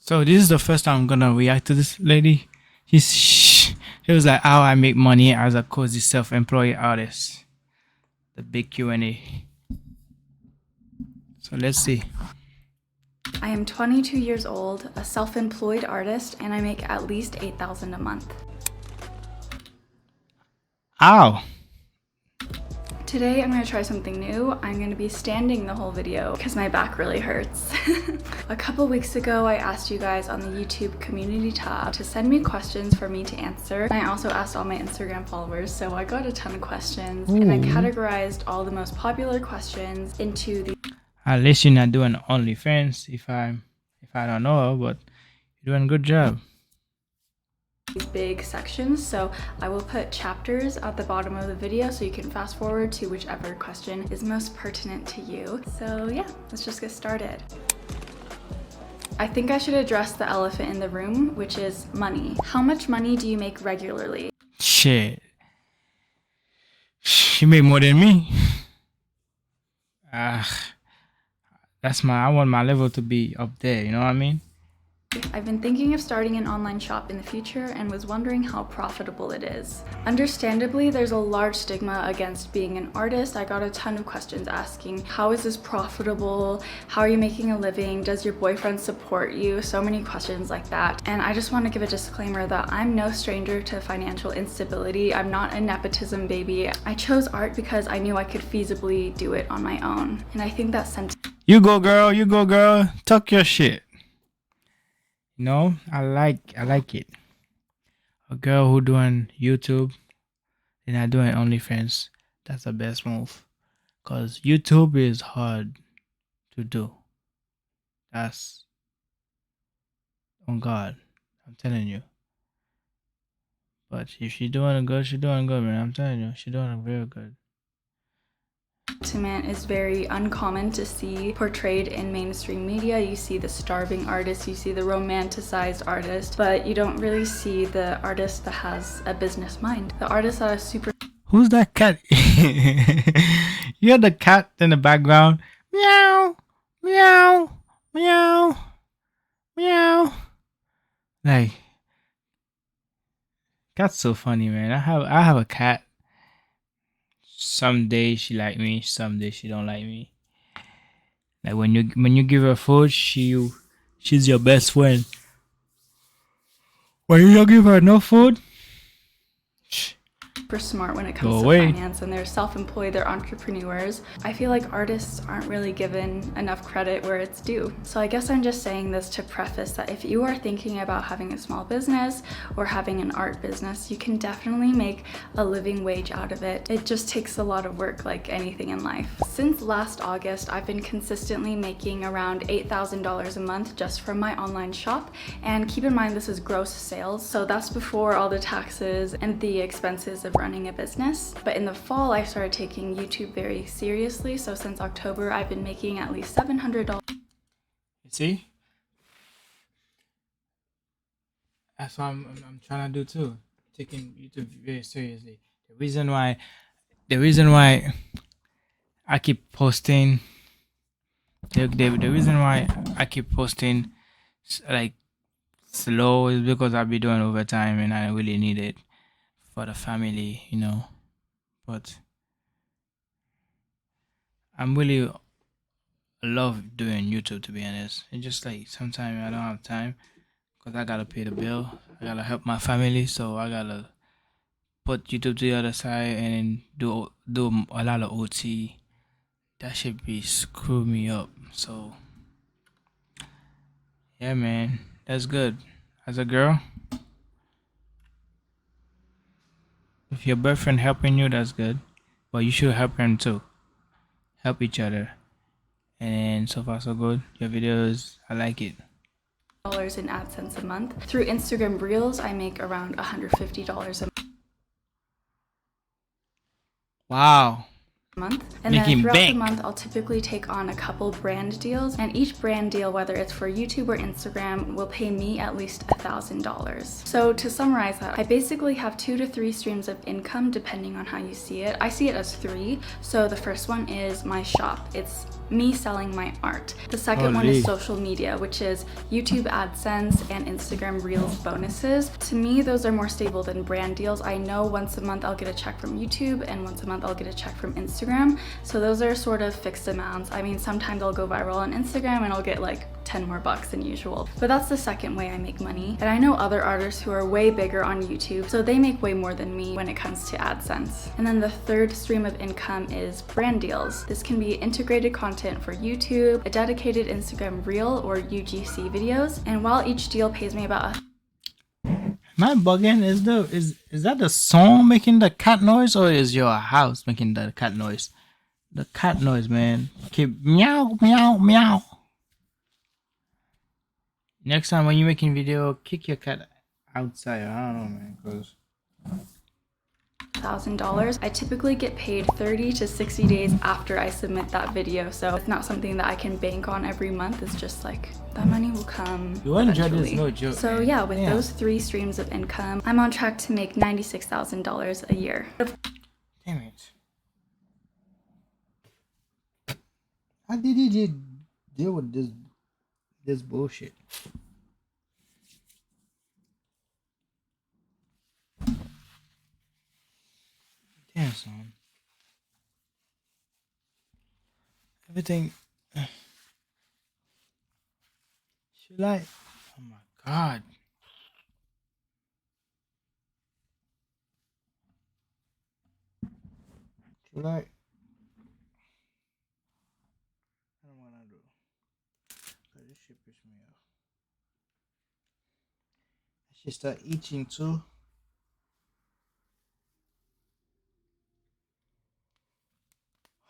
So this is the first time I'm gonna react to this lady. She was like, "How I make money as a cozy self-employed artist." The big Q&A. So let's see. I am 22 years old, a self-employed artist, and I make at least $8,000 a month. Ow. Today I'm going to try something new. I'm going to be standing the whole video because my back really hurts. A couple weeks ago I asked you guys on the YouTube community tab to send me questions for me to answer. I also asked all my Instagram followers, so I got a ton of questions. And I categorized all the most popular questions into the... At least you're not doing OnlyFans if I don't know, but you're doing a good job. These big sections, so I will put chapters at the bottom of the video so you can fast forward to whichever question is most pertinent to you. So yeah, let's just get started. I think I should address the elephant in the room, which is money. How much money do you make regularly? Shit. You make more than me. I want my level to be up there, you know what I mean? I've been thinking of starting an online shop in the future and was wondering how profitable it is. Understandably, there's a large stigma against being an artist. I got a ton of questions asking, how is this profitable? How are you making a living? Does your boyfriend support you? So many questions like that. And I just want to give a disclaimer that I'm no stranger to financial instability. I'm not a nepotism baby. I chose art because I knew I could feasibly do it on my own. And I think that sentiment... You go girl, talk your shit. You know, I like it. A girl who doing YouTube and not doing OnlyFans, that's the best move. Cause YouTube is hard to do. That's on God. I'm telling you. But if she's doing good, man. I'm telling you, she's doing very good. Sentiment is very uncommon to see portrayed in mainstream media. You see the starving artist, you see the romanticized artist, but you don't really see the artist that has a business mind. The artist that is super... Who's that cat? You hear the cat in the background? Meow, meow, meow, meow. Like, cat's so funny, man. I have a cat. Some days she like me, some days she don't like me. Like when you give her food, she's your best friend. When you don't give her no food, super smart when it comes to finance, and they're self-employed, they're entrepreneurs. I feel like artists aren't really given enough credit where it's due. So I guess I'm just saying this to preface that if you are thinking about having a small business or having an art business, you can definitely make a living wage out of it. It just takes a lot of work like anything in life. Since last August, I've been consistently making around $8,000 a month just from my online shop. And keep in mind, this is gross sales. So that's before all the taxes and the expenses of running a business. But in the fall, I started taking YouTube very seriously. So since October, I've been making at least $700. You see? That's what I'm trying to do too. Taking YouTube very seriously. The reason why I keep posting the reason why I keep posting like slow is because I'll be doing overtime and I really need it for the family, you know. But I'm really love doing YouTube, to be honest. It's just like sometimes I don't have time because I gotta pay the bill. I gotta help my family, so I gotta put YouTube to the other side and then do a lot of OT. That should be screw me up. So yeah, man, that's good. As a girl, if your boyfriend helping you, that's good. But you should help him too. Help each other. And so far so good. Your videos, I like it. In AdSense a month. Through Instagram Reels, I make around $150 a Wow. month. And then throughout the month, I'll typically take on a couple brand deals, and each brand deal, whether it's for YouTube or Instagram, will pay me at least $1,000. So to summarize that, I basically have 2 to 3 streams of income depending on how you see it. I see it as 3. So the first one is my shop. It's me selling my art. The second one is social media, which is YouTube AdSense and Instagram Reels bonuses. To me, those are more stable than brand deals. I know once a month I'll get a check from YouTube and once a month I'll get a check from Instagram. So those are sort of fixed amounts. I mean, sometimes I'll go viral on Instagram and I'll get like 10 more bucks than usual. But that's the second way I make money. And I know other artists who are way bigger on YouTube, so they make way more than me when it comes to AdSense. And then the third stream of income is brand deals. This can be integrated content for YouTube, a dedicated Instagram Reel or UGC videos. And while each deal pays me about Am I bugging? Is that the song making the cat noise or is your house making the cat noise? The cat noise, man. Keep meow meow meow. Next time when you're making video, kick your cat outside. I don't know, man, cause $1,000. I typically get paid 30 to 60 days after I submit that video, so it's not something that I can bank on every month. It's just like that money will come eventually. No joke. So yeah, with those three streams of income, I'm on track to make $96,000 a year. Damn it! How did you deal with this bullshit? Damn, son. Everything. Should I? Oh my god. Should I? I don't wanna do. This shit piss me off. I should start eating too.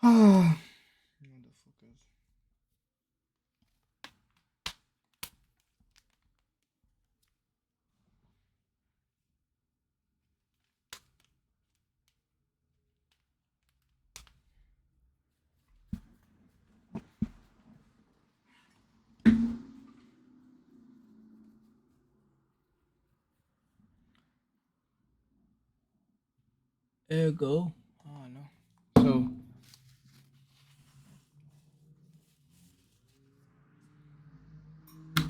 Motherfuckers. There you go. Oh no. So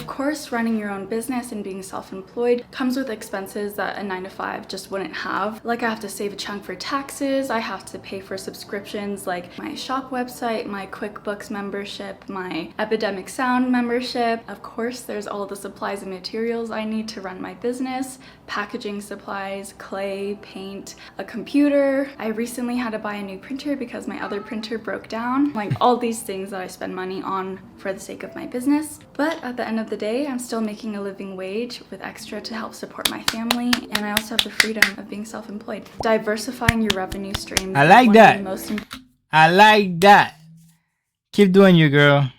Of course, running your own business and being self-employed comes with expenses that a 9-to-5 just wouldn't have. Like I have to save a chunk for taxes, I have to pay for subscriptions like my shop website, my QuickBooks membership, my Epidemic Sound membership. Of course, there's all the supplies and materials I need to run my business, packaging supplies, clay, paint, a computer. I recently had to buy a new printer because my other printer broke down. Like all these things that I spend money on for the sake of my business. But at the end of the day, I'm still making a living wage with extra to help support my family, and I also have the freedom of being self-employed. Diversifying your revenue streams. I like that. I like that. Keep doing you, girl.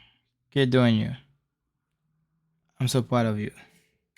Keep doing you. I'm so proud of you.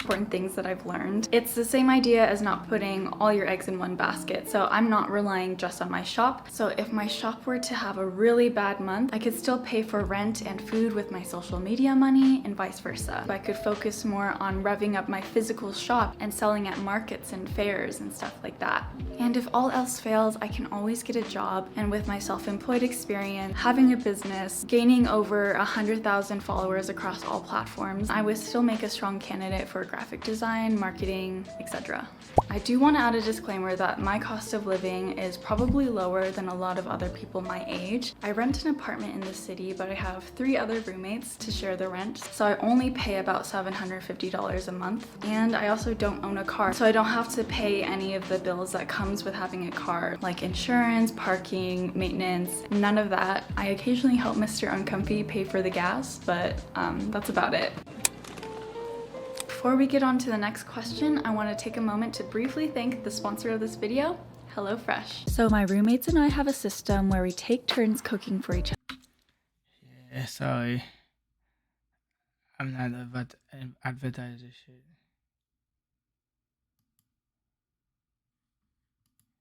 Important things that I've learned. It's the same idea as not putting all your eggs in one basket. So I'm not relying just on my shop. So if my shop were to have a really bad month, I could still pay for rent and food with my social media money and vice versa. I could focus more on revving up my physical shop and selling at markets and fairs and stuff like that. And if all else fails, I can always get a job. And with my self-employed experience, having a business, gaining over 100,000 followers across all platforms, I would still make a strong candidate for graphic design, marketing, etc. I do want to add a disclaimer that my cost of living is probably lower than a lot of other people my age. I rent an apartment in the city, but I have 3 other roommates to share the rent, so I only pay about $750 a month. And I also don't own a car, so I don't have to pay any of the bills that comes with having a car, like insurance, parking, maintenance, none of that. I occasionally help Mr. Uncomfy pay for the gas, but that's about it. Before we get on to the next question, I want to take a moment to briefly thank the sponsor of this video, HelloFresh. So my roommates and I have a system where we take turns cooking for each other. Yeah, sorry. I'm not advertising shit.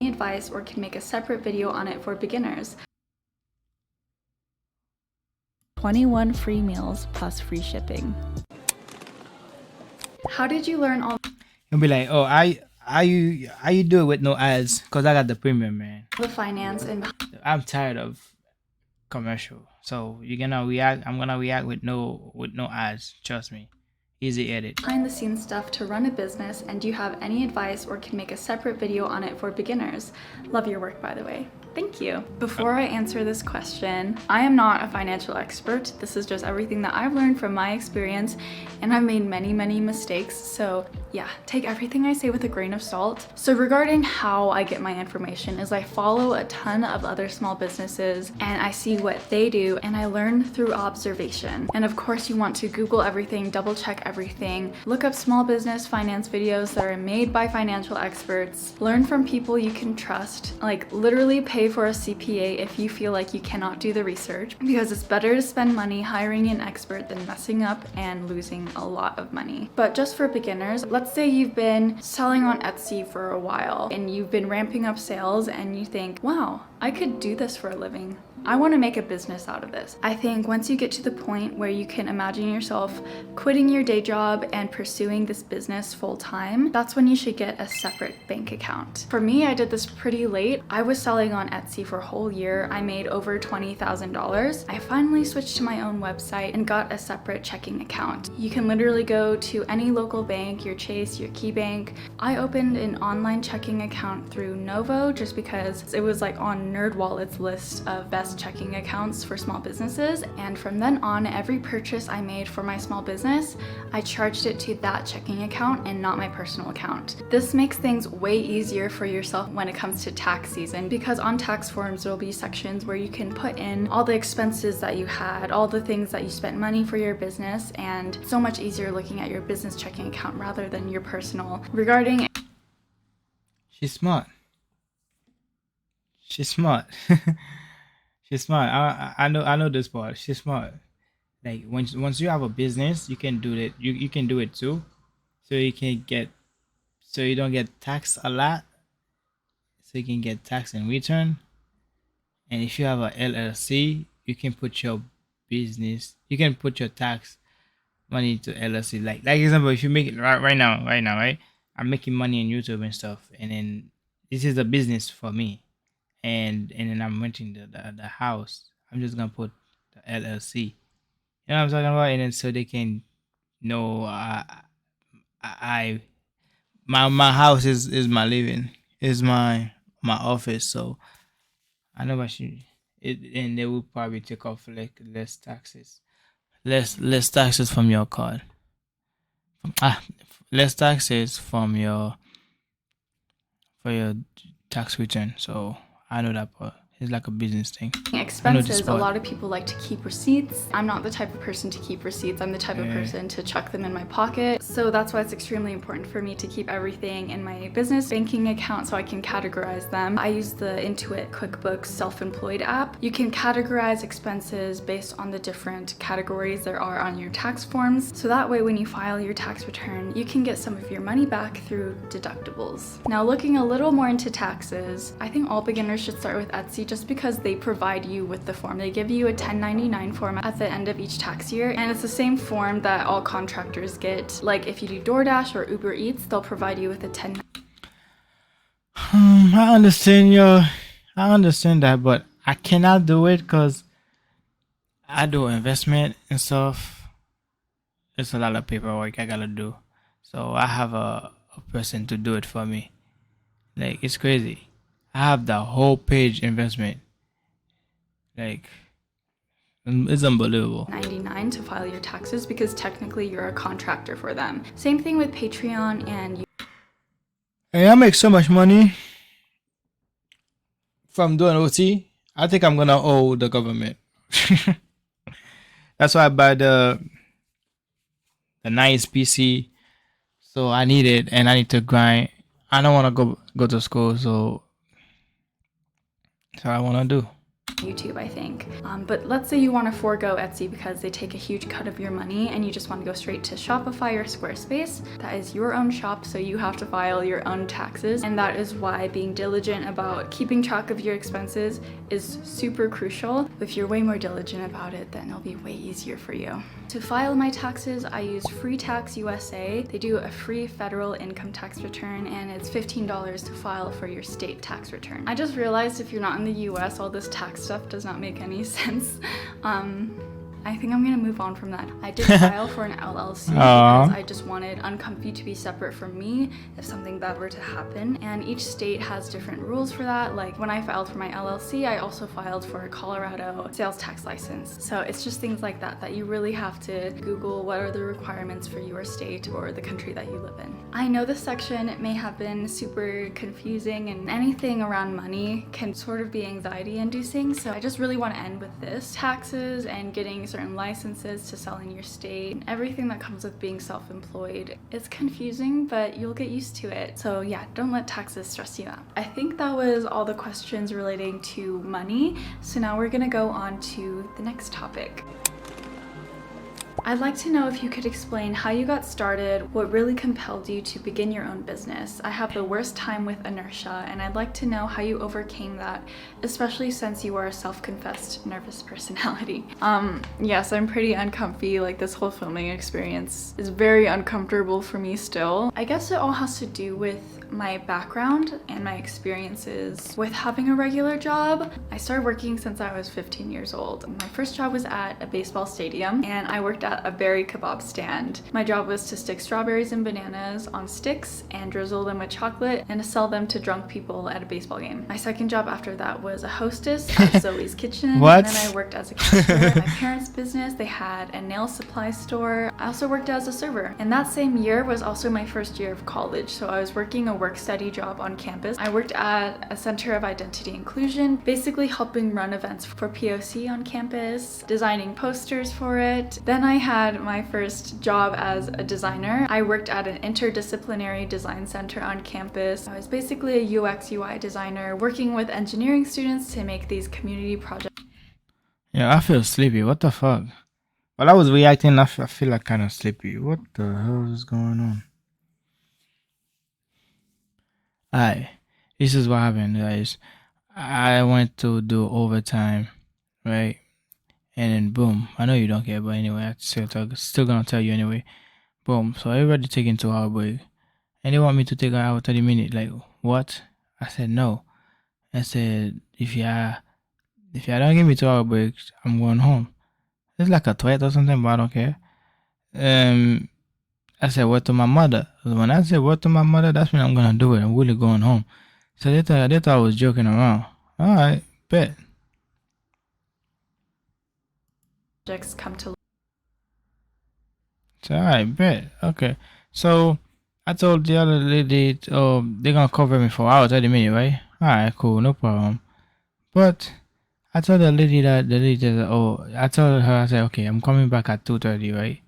Advice or can make a separate video on it for beginners. 21 free meals plus free shipping. How did you learn all You'll be like, oh, how you do it with no ads? Cause I got the premium, man. the finance and I'm tired of commercial. So you're gonna react. I'm gonna react with no ads. Trust me. Easy edit. Behind the scenes stuff to run a business, and do you have any advice or can make a separate video on it for beginners? Love your work, by the way. Thank you. Before I answer this question, I am not a financial expert. This is just everything that I've learned from my experience, and I've made many mistakes. So yeah, take everything I say with a grain of salt. So regarding how I get my information is I follow a ton of other small businesses and I see what they do and I learn through observation. And of course you want to Google everything, double check everything, look up small business finance videos that are made by financial experts, learn from people you can trust, like literally pay for a CPA if you feel like you cannot do the research, because it's better to spend money hiring an expert than messing up and losing a lot of money. But just for beginners, let's say you've been selling on Etsy for a while and you've been ramping up sales and you think, wow, I could do this for a living. I want to make a business out of this. I think once you get to the point where you can imagine yourself quitting your day job and pursuing this business full time, that's when you should get a separate bank account. For me, I did this pretty late. I was selling on Etsy for a whole year. I made over $20,000. I finally switched to my own website and got a separate checking account. You can literally go to any local bank, your Chase, your KeyBank. I opened an online checking account through Novo just because it was like on NerdWallet's list of best checking accounts for small businesses, and from then on, every purchase I made for my small business, I charged it to that checking account and not my personal account. This makes things way easier for yourself when it comes to tax season, because on tax forms there will be sections where you can put in all the expenses that you had, all the things that you spent money for your business, and so much easier looking at your business checking account rather than your personal. Regarding She's smart. She's smart. She's smart. I know this part. She's smart. Like once you have a business, you can do it. You can do it too. So you can get so you don't get taxed a lot. So you can get tax in return. And if you have a LLC, you can put your business. You can put your tax money to LLC. Like example, if you make it right now, right? I'm making money on YouTube and stuff, and then this is a business for me, and then I'm renting the house. I'm just gonna put the LLC. You know what I'm talking about? And then so they can know I my house is my living, is my office. So I know what she it, and they will probably take off like less taxes from your card. Ah, less taxes from your for your tax return. So I know that part. It's like a business thing. expenses, a lot of people like to keep receipts. I'm not the type of person to keep receipts. I'm the type of person to chuck them in my pocket. So that's why it's extremely important for me to keep everything in my business banking account so I can categorize them. I use the Intuit QuickBooks Self-Employed app. You can categorize expenses based on the different categories there are on your tax forms. So that way when you file your tax return, you can get some of your money back through deductibles. Now looking a little more into taxes, I think all beginners should start with Etsy just because they provide you with the form. They give you a 1099 form at the end of each tax year, and it's the same form that all contractors get. Like if you do DoorDash or Uber Eats, they'll provide you with a 10. I understand that, but I cannot do it because I do investment and stuff. It's a lot of paperwork I gotta do, so I have a person to do it for me. Like it's crazy. I have the whole page investment. Like it's unbelievable. 99 to file your taxes because technically you're a contractor for them. Same thing with Patreon and Hey, I make so much money from doing OT. I think I'm gonna owe the government. That's why I buy the nice PC. So I need it and I need to grind. I don't wanna go to school, so that's what I wanna do. YouTube, I think. But let's say you want to forego Etsy because they take a huge cut of your money and you just want to go straight to Shopify or Squarespace. That is your own shop, so you have to file your own taxes. And that is why being diligent about keeping track of your expenses is super crucial. If you're way more diligent about it, then it'll be way easier for you. To file my taxes, I use Free Tax USA. They do a free federal income tax return, and it's $15 to file for your state tax return. I just realized if you're not in the US, all this tax stuff does not make any sense. I think I'm gonna move on from that. I did file for an LLC because I just wanted Uncomfy to be separate from me if something bad were to happen. And each state has different rules for that. Like when I filed for my LLC, I also filed for a Colorado sales tax license. So it's just things like that that you really have to Google what are the requirements for your state or the country that you live in. I know this section may have been super confusing, and anything around money can sort of be anxiety inducing. So I just really want to end with this. Taxes and getting certain licenses to sell in your state, everything that comes with being self-employed. It's confusing, but you'll get used to it. So yeah, don't let taxes stress you out. I think that was all the questions relating to money. So now we're gonna go on to the next topic. I'd like to know if you could explain how you got started, what really compelled you to begin your own business. I have the worst time with inertia, and I'd like to know how you overcame that, especially since you are a self-confessed nervous personality. Yes, I'm pretty uncomfy. Like, this whole filming experience is very uncomfortable for me still. I guess it all has to do with my background and my experiences with having a regular job. I started working since I was 15 years old. My first job was at a baseball stadium, and I worked at a berry kebab stand. My job was to stick strawberries and bananas on sticks and drizzle them with chocolate and to sell them to drunk people at a baseball game. My second job after that was a hostess at Zoe's Kitchen. What? And then I worked as a cashier at my parents' business. They had a nail supply store. I also worked as a server. And that same year was also my first year of college, so I was working a work-study job on campus. I worked at a Center of Identity Inclusion, basically helping run events for POC on campus, designing posters for it. Then I had my first job as a designer. I worked at an interdisciplinary design center on campus. I was basically a UX UI designer working with engineering students to make these community projects. Yeah, I feel sleepy. What the fuck? While I was reacting, I feel like kind of sleepy. What the hell is going on? Alright, this is what happened, guys. I went to do overtime, right? And then boom, I know you don't care, but anyway, I still gonna tell you anyway. Boom, so everybody taking 2 hour break, and they want me to take an hour 30 minutes. Like what? I said no. I said if you don't give me 2 hour breaks, I'm going home. It's like a threat or something, but I don't care. I said word to my mother. When I said word to my mother, that's when I'm gonna do it. I'm really going home. So they thought I was joking around. All right, bet. come to. So, all right, bet. Okay. So I told the other lady, oh, they're gonna cover me for hours 30 minutes, right? All right, cool, no problem. But I told the lady that, oh, I told her, I said, okay, I'm coming back at 2:30, right?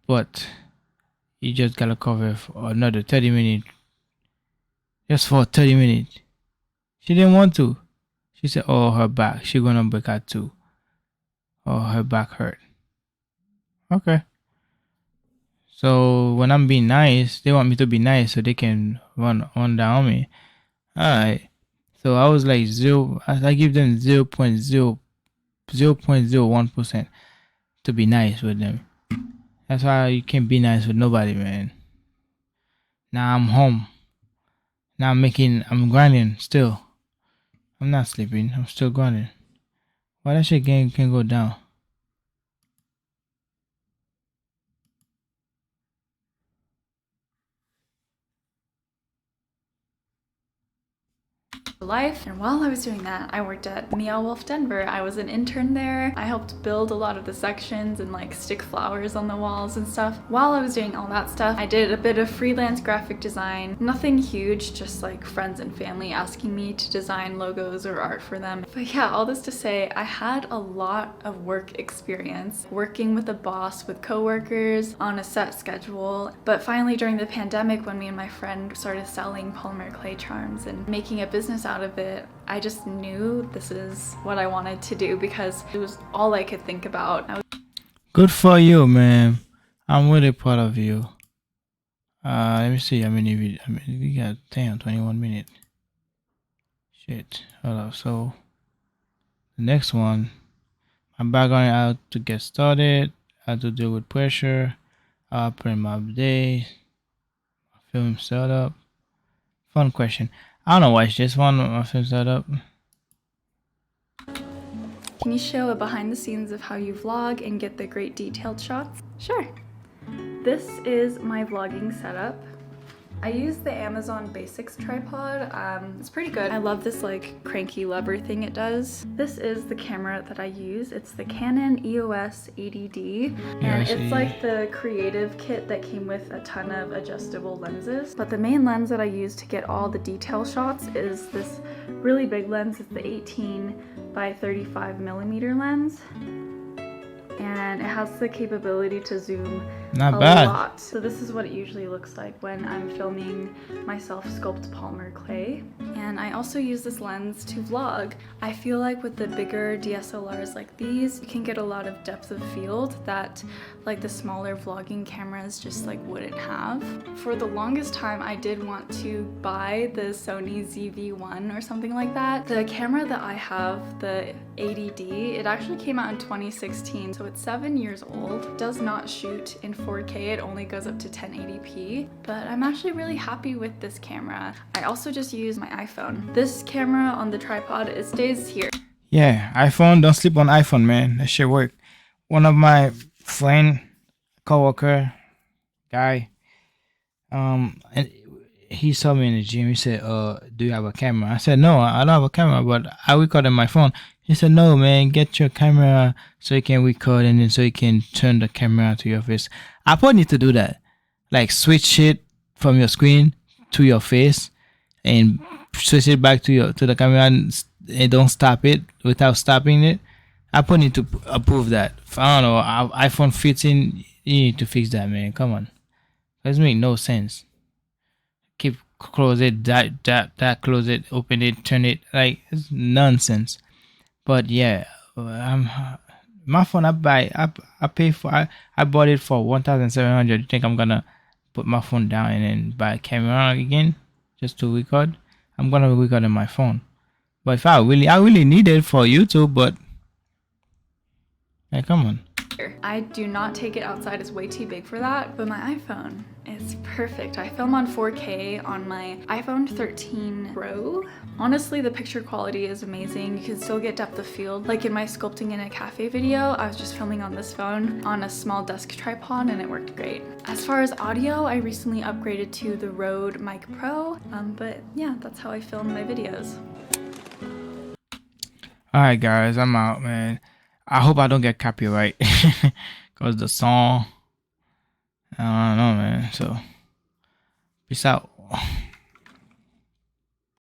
But you just gotta cover for another 30 minutes, just for 30 minutes. She didn't want to. She said, oh, her back. She gonna break out too. Oh, her back hurt. Okay. So when I'm being nice, they want me to be nice so they can run down on me. Alright. So I was like I give them 0.01% to be nice with them. That's why you can't be nice with nobody, man. Now I'm home. Now I'm grinding still. I'm not sleeping. I'm still grinding. Why that shit can go down? Life. And while I was doing that, I worked at Meow Wolf Denver. I was an intern there. I helped build a lot of the sections and like stick flowers on the walls and stuff. While I was doing all that stuff, I did a bit of freelance graphic design. Nothing huge, just like friends and family asking me to design logos or art for them. But yeah, all this to say, I had a lot of work experience working with a boss, with coworkers on a set schedule. But finally during the pandemic, when me and my friend started selling polymer clay charms and making a business out of it, I just knew this is what I wanted to do because it was all I could think about. Good for you, man. I'm really proud of you. Let me see. We got 21 minutes. Shit. Hold up. So the next one, I'm back on how to get started, how to deal with pressure, print my day, film setup. Fun question. I don't know why it's just one of my film setup. Can you show a behind the scenes of how you vlog and get the great detailed shots? Sure. This is my vlogging setup. I use the Amazon Basics tripod. It's pretty good. I love this like cranky lever thing it does. This is the camera that I use. It's the Canon EOS 80D, and it's like the creative kit that came with a ton of adjustable lenses. But the main lens that I use to get all the detail shots is this really big lens. It's the 18 by 35 millimeter lens. And it has the capability to zoom a lot. So this is what it usually looks like when I'm filming myself sculpt polymer clay. And I also use this lens to vlog. I feel like with the bigger DSLRs like these, you can get a lot of depth of field that like the smaller vlogging cameras just like wouldn't have. For the longest time, I did want to buy the Sony ZV-1 or something like that. The camera that I have, the 80D, it actually came out in 2016, so it's 7 years old. It does not shoot in 4K, it only goes up to 1080p, but I'm actually really happy with this camera. I also just use my iPhone. This camera on the tripod, it stays here. Yeah, iPhone, don't sleep on iPhone, man. That shit work. One of my friend, coworker, guy, and he saw me in the gym. He said, do you have a camera? I said, no, I don't have a camera, but I record on my phone. He said, no, man, get your camera so you can record and then so you can turn the camera to your face. I probably need to do that. Like switch it from your screen to your face and switch it back to the camera and don't stop it without stopping it. I probably need to approve that. I don't know, iPhone 15, you need to fix that, man. Come on. That make no sense. Keep close it, that close it, open it, turn it. Like, it's nonsense. But yeah, my phone I bought it for 1,700. You think I'm gonna put my phone down and then buy a camera again just to record? I'm gonna record on my phone. But if I really need it for YouTube, but hey, come on. I do not take it outside, it's way too big for that, but my iPhone is perfect. I film on 4K on my iPhone 13 Pro. Honestly, the picture quality is amazing. You can still get depth of field. Like in my sculpting in a cafe video, I was just filming on this phone on a small desk tripod and it worked great. As far as audio, I recently upgraded to the Rode Mic Pro, but yeah, that's how I film my videos. Alright guys, I'm out, man. I hope I don't get copyright because the song, I don't know, man. So peace out.